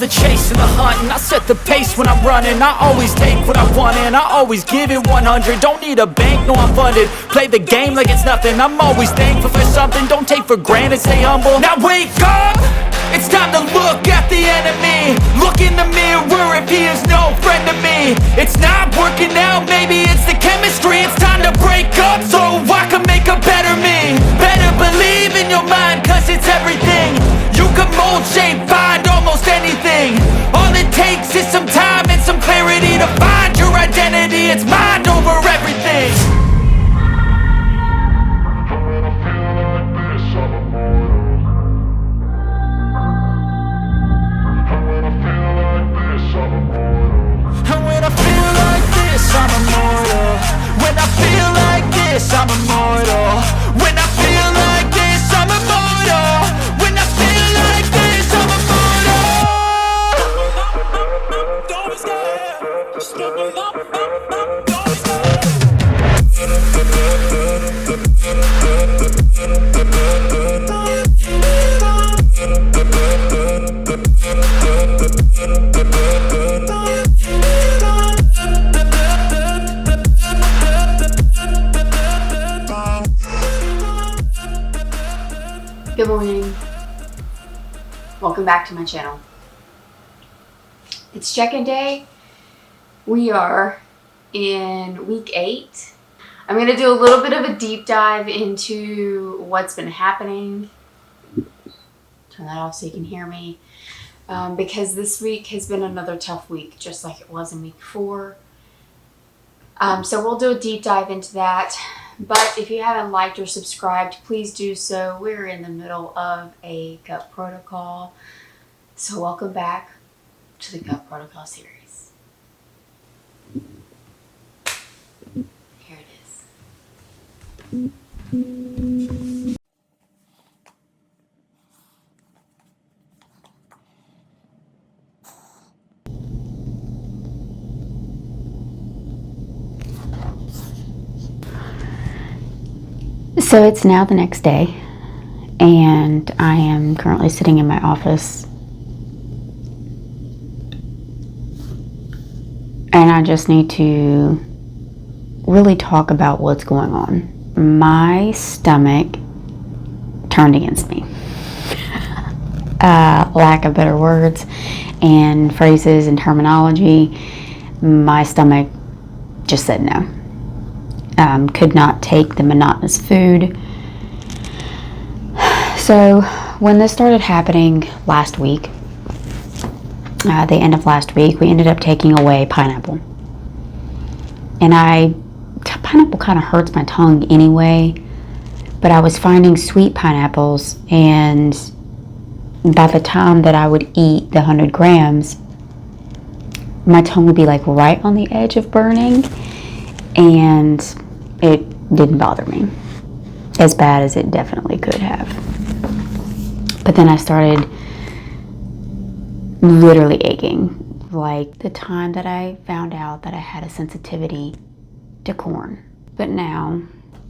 the chase and the hunt, and I set the pace when I'm running. I always take what I want and I always give it 100. Don't need a bank, no I'm funded. Play the game like it's nothing. I'm always thankful for something. Don't take for granted, stay humble. Now wake up! It's time to look at the enemy. Look in the mirror if he is no friend to me. It's not working out, maybe it's the chemistry. It's time to break up so I can make a better me. Better believe in your mind, cause it's everything. You can mold, shape, find almost anything. All it takes is some time and some clarity to find your identity. It's mind over everything. I'm immortal. When I feel like this, I'm immortal. When I feel like this, I'm immortal. When I feel like this, I'm immortal. Don't be scared. Just get me up. Don't be scared. Good morning. Welcome back to my channel. It's check-in day. We are in week 8. I'm going to do a little bit of a deep dive into what's been happening. Turn that off so you can hear me. Because this week has been another tough week, just like it was in week 4. So we'll do a deep dive into that. But if you haven't liked or subscribed, please do so. We're in the middle of a gut protocol. So welcome back to the gut protocol series. Here it is. So it's now the next day, and I am currently sitting in my office, and I just need to really talk about what's going on. My stomach turned against me. Lack of better words and phrases and terminology, my stomach just said no. Could not take the monotonous food. So when this started happening last week, the end of last week, we ended up taking away pineapple. And pineapple kind of hurts my tongue anyway, but I was finding sweet pineapples, and by the time that I would eat the 100 grams, my tongue would be like right on the edge of burning, and it didn't bother me as bad as it definitely could have. But then I started literally aching. Like the time that I found out that I had a sensitivity to corn. But now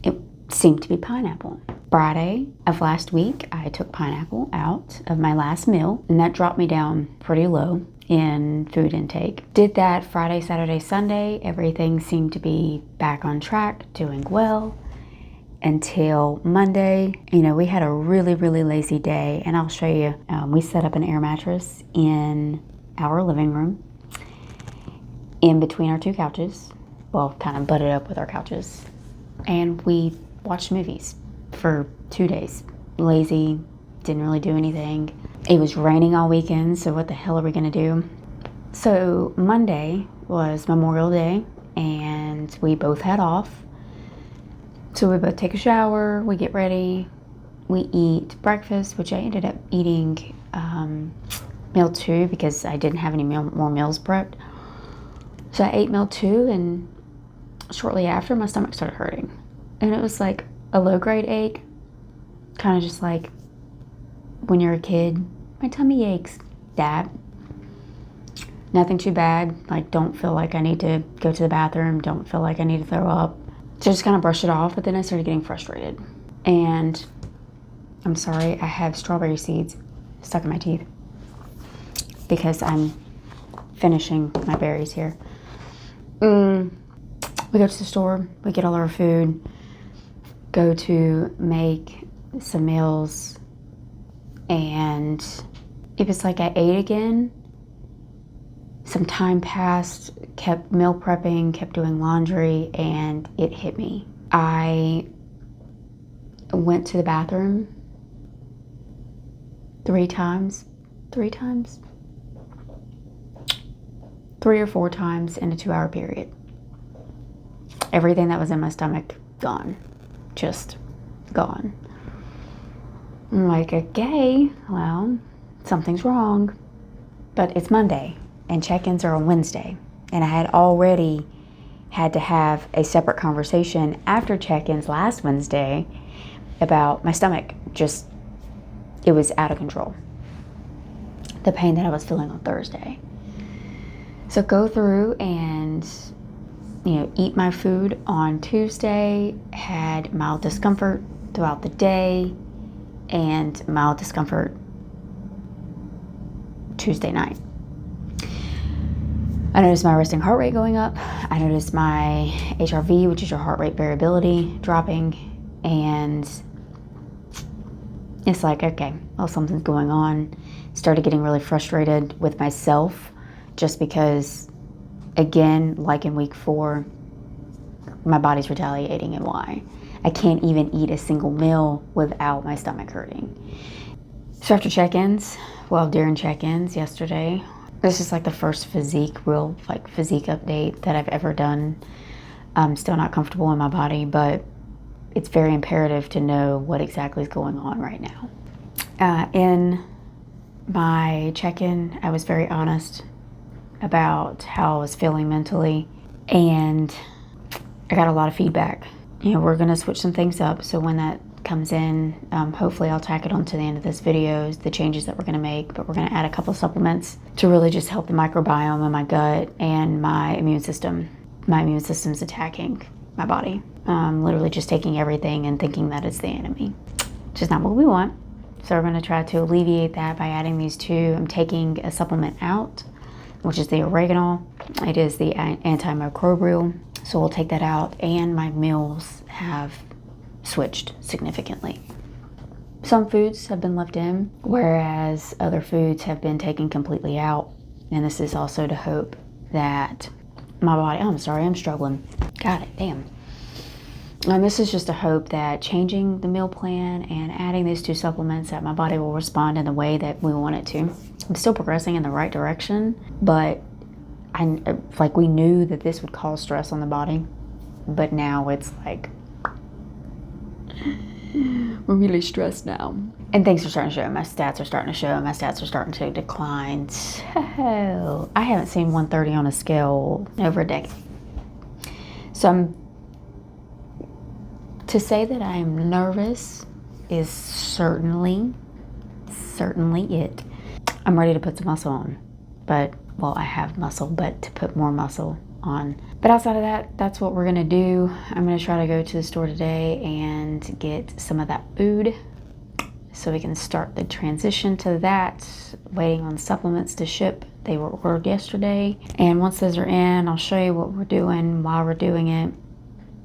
it seemed to be pineapple. Friday of last week, I took pineapple out of my last meal, and that dropped me down pretty low in food intake. Did that Friday, Saturday, Sunday. Everything seemed to be back on track, doing well, until Monday. You know, we had a really, really lazy day, and I'll show you. We set up an air mattress in our living room in between our 2 couches. Well, kind of butted up with our couches. And we watched movies for 2 days. Lazy, didn't really do anything. It was raining all weekend, so what the hell are we gonna do? So Monday was Memorial Day, and we both had off. So we both take a shower, we get ready, we eat breakfast, which I ended up eating meal 2 because I didn't have any more meals prepped. So I ate meal 2, and shortly after, my stomach started hurting. And it was like a low-grade ache, kind of just like when you're a kid. My tummy aches, Dad. Nothing too bad. Like, don't feel like I need to go to the bathroom. Don't feel like I need to throw up. So just kind of brushed it off, but then I started getting frustrated. And I'm sorry, I have strawberry seeds stuck in my teeth. because I'm finishing my berries here. We go to the store, we get all our food, go to make some meals, and it was like I ate again. Some time passed, kept meal prepping, kept doing laundry, and it hit me. I went to the bathroom 3 or 4 times in a 2-hour period. Everything that was in my stomach, gone. Just gone. I'm like, okay, well, something's wrong. But it's Monday, and check-ins are on Wednesday. And I had already had to have a separate conversation after check-ins last Wednesday about my stomach. Just, it was out of control. The pain that I was feeling on Thursday. So go through and, eat my food on Tuesday, had mild discomfort throughout the day, and mild discomfort Tuesday night. I noticed my resting heart rate going up. I noticed my HRV, which is your heart rate variability, dropping. And it's like, okay, well, something's going on. Started getting really frustrated with myself just because, again, like in week 4, my body's retaliating. And why? I can't even eat a single meal without my stomach hurting. So after check-ins, during check-ins yesterday, this is like the first physique update that I've ever done. I'm still not comfortable in my body, but it's very imperative to know what exactly is going on right now. In my check-in, I was very honest about how I was feeling mentally, and I got a lot of feedback. We're going to switch some things up, so when that comes in, hopefully I'll tack it on to the end of this video, the changes that we're going to make, but we're going to add a couple of supplements to really just help the microbiome in my gut and my immune system. My immune system's attacking my body. Literally just taking everything and thinking that it's the enemy, which is not what we want. So we're going to try to alleviate that by adding these 2. I'm taking a supplement out, which is the oregano. It is the antimicrobial, so we'll take that out, and my meals have switched significantly. Some foods have been left in, whereas other foods have been taken completely out. And this is also to hope that my body, I'm sorry, I'm struggling. Got it, damn. And this is just a hope that changing the meal plan and adding these 2 supplements, that my body will respond in the way that we want it to. I'm still progressing in the right direction, but we knew that this would cause stress on the body, but now it's like, we're really stressed now. And things are starting to show. My stats are starting to show. My stats are starting to decline. So I haven't seen 130 on a scale over a decade. So to say that I am nervous is certainly it. I'm ready to put some muscle on. But, I have muscle, but to put more muscle on. But outside of that, that's what we're gonna do. I'm gonna try to go to the store today and get some of that food so we can start the transition to that. Waiting on supplements to ship. They were ordered yesterday. And once those are in, I'll show you what we're doing while we're doing it.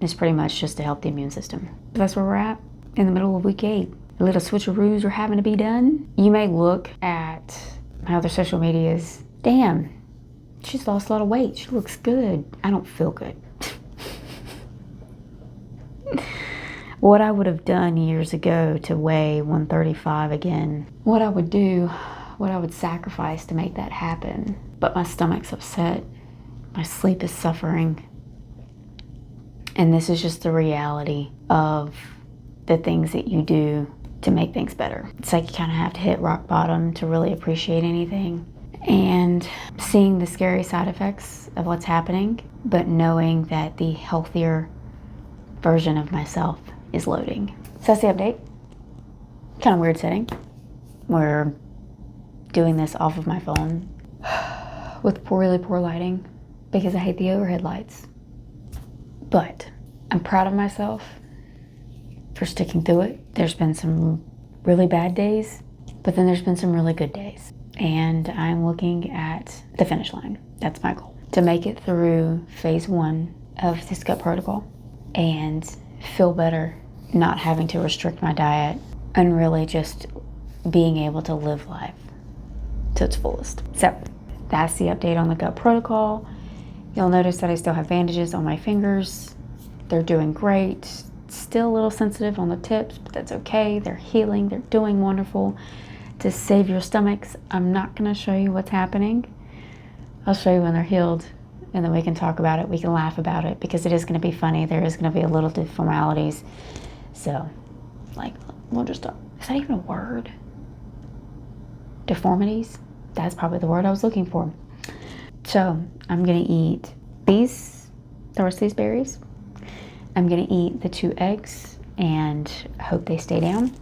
It's pretty much just to help the immune system. That's where we're at in the middle of week 8. A little switcheroos are having to be done. You may look at my other social medias. Damn, she's lost a lot of weight. She looks good. I don't feel good. What I would have done years ago to weigh 135 again, what I would sacrifice to make that happen. But my stomach's upset. My sleep is suffering. And this is just the reality of the things that you do to make things better. It's like you kind of have to hit rock bottom to really appreciate anything. And seeing the scary side effects of what's happening, but knowing that the healthier version of myself is loading. So that's the update. Kind of weird setting. We're doing this off of my phone with really poor lighting because I hate the overhead lights. But I'm proud of myself for sticking through it. There's been some really bad days, but then there's been some really good days. and I'm looking at the finish line. That's my goal, to make it through phase 1 of this gut protocol and feel better, not having to restrict my diet, and really just being able to live life to its fullest. So that's the update on the gut protocol. You'll notice that I still have bandages on my fingers. They're doing great. Still a little sensitive on the tips, but that's okay. They're healing. They're doing wonderful. To save your stomachs, I'm not going to show you what's happening. I'll show you when they're healed, and then we can talk about it. We can laugh about it, because it is going to be funny. There is going to be a little deformalities. So, like, we'll just talk. Is that even a word? Deformities? That's probably the word I was looking for. So, I'm going to eat the rest of these berries. I'm going to eat the 2 eggs and hope they stay down.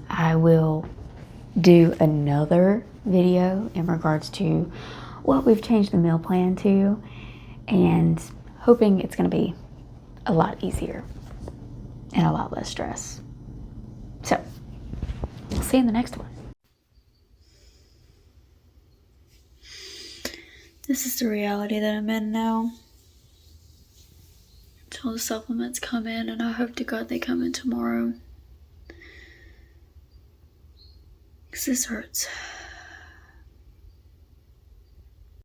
I will do another video in regards to what we've changed the meal plan to, and hoping it's going to be a lot easier and a lot less stress. So, we'll see you in the next one. This is the reality that I'm in now. Until the supplements come in, and I hope to God they come in tomorrow. 'Cause this hurts.